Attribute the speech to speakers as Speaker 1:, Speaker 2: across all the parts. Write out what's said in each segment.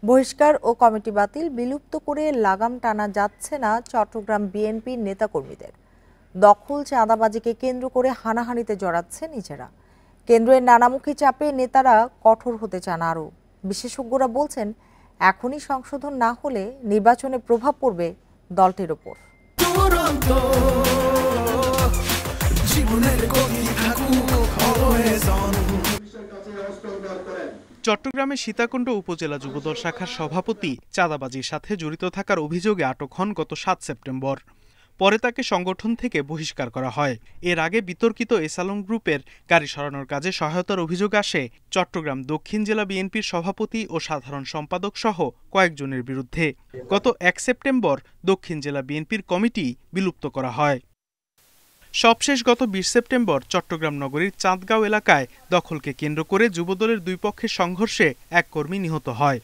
Speaker 1: বহিষ্কার ও কমিটি বাতিল বিলুপ্ত করে লাগাম টানা যাচ্ছে না চট্টগ্রাম বিএনপির নেতাকর্মীদের। দখল চাঁদাবাজিকে কেন্দ্র করে হানাহানিতে জড়াচ্ছে নিজেরা। কেন্দ্রের নানামুখী চাপে নেতারা কঠোর হতে চান আরও। বিশেষজ্ঞরা বলছেন, এখনই সংশোধন না হলে নির্বাচনে প্রভাব পড়বে দলটির ওপর।
Speaker 2: চট্টগ্রামের সীতাকুণ্ড উপজেলা যুবদল শাখার সভাপতি চাঁদাবাজির সাথে জড়িত থাকার অভিযোগে আটক হন গত ৭ সেপ্টেম্বর। পরে তাকে সংগঠন থেকে বহিষ্কার করা হয়। এর আগে বিতর্কিত এসালন গ্রুপের গাড়ি সরানোর কাজে সহায়তার অভিযোগ আসে চট্টগ্রাম দক্ষিণ জেলা বিএনপির সভাপতি ও সাধারণ সম্পাদক সহ কয়েকজনের বিরুদ্ধে। গত ১ সেপ্টেম্বর দক্ষিণ জেলা বিএনপির কমিটি বিলুপ্ত করা হয়। সবশেষ গত ২০ সেপ্টেম্বর চট্টগ্রাম নগরীর চাঁদগাঁও এলাকায় দখলকে কেন্দ্র করে যুবদলের দুই পক্ষের সংঘর্ষে এক কর্মী নিহত হয়।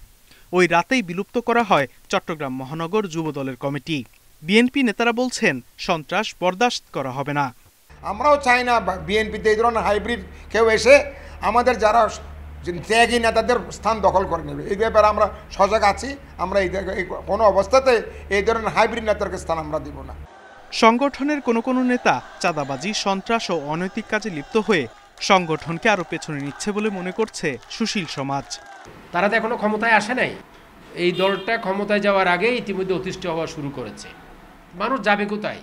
Speaker 2: ওই রাতেই বিলুপ্ত করা হয় চট্টগ্রাম মহানগর যুবদলের কমিটি। বিএনপি নেতারা বলছেন, সন্ত্রাস বরদাস্ত করা হবে না।
Speaker 3: আমরাও চাই না বিএনপিতে এই ধরনের হাইব্রিড কেউ এসে আমাদের যারা ত্যাগী নেতাদের স্থান দখল করে নেবে। এই ব্যাপারে আমরা সজাগ আছি। আমরা এই কোনো অবস্থাতে এই ধরনের হাইব্রিড নেতাকে স্থান আমরা দিব না।
Speaker 2: সংগঠনের কোনো নেতা চাঁদাবাজি, সন্ত্রাস ও অনৈতিক কাজে লিপ্ত হয়ে সংগঠনকে আরও পেছনে নিচ্ছে বলে মনে করছে সুশীল সমাজ।
Speaker 4: তারা তো এখনো ক্ষমতায় আসে নাই। এই দলটা ক্ষমতায় যাওয়ার আগে ইতিমধ্যে অতিষ্ঠ হওয়া শুরু করেছে। মানুষ যাবে কোথায়?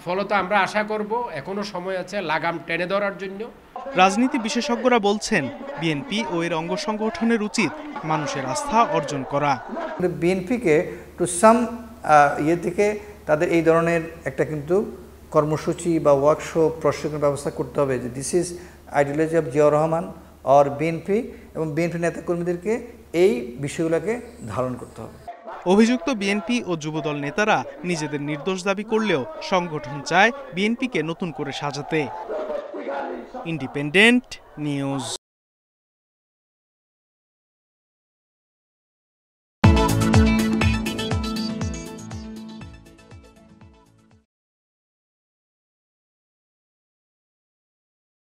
Speaker 4: ফলত আমরা আশা করব এখনো সময় আছে লাগাম টেনে ধরার জন্য।
Speaker 2: রাজনীতি বিশেষজ্ঞরা বলছেন, বিএনপি ও এর অঙ্গ সংগঠনের উচিত মানুষের আস্থা অর্জন করা।
Speaker 5: বিএনপিকে টু সাম থেকে তাদের এই ধরনের একটা কিন্তু কর্মসূচি বা ওয়ার্কশপ প্রশিক্ষণ ব্যবস্থা করতে হবে যে this is ideology of Ziaur Rahman আর বিএনপি, এবং বিএনপি নেতাকর্মীদেরকে এই বিষয়গুলোকে ধারণ করতে হবে।
Speaker 2: অভিযুক্ত বিএনপি ও যুবদল নেতারা নিজেদের নির্দোষ দাবি করলেও সংগঠন চায় বিএনপিকে নতুন করে সাজাতে। Independent news.